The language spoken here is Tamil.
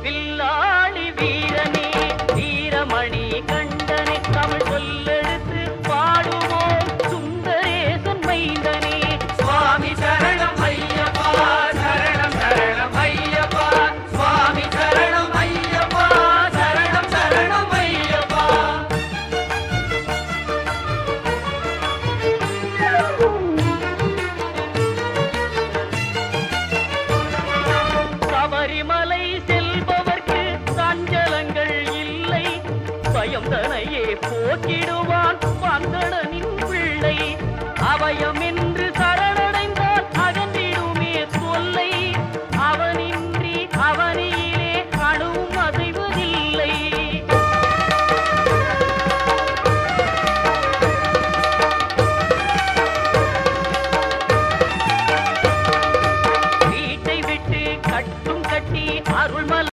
வில்லாளி வீரனே வீரமணி கண்டனே தமிழ் சொல்லெடுத்து பாடுவோம் சுந்தரேசன் மைந்தனே சுவாமி சரணம் ஐயப்பா சரணம் சரணம் ஐயப்பா சுவாமி சரணம் ஐயப்பா சரணம் சரணம் ஐயப்பா சபரிமலை செல்பவர்க்கு சஞ்சலங்கள் இல்லை பயம் தனையே போக்கிடுவான் வந்தன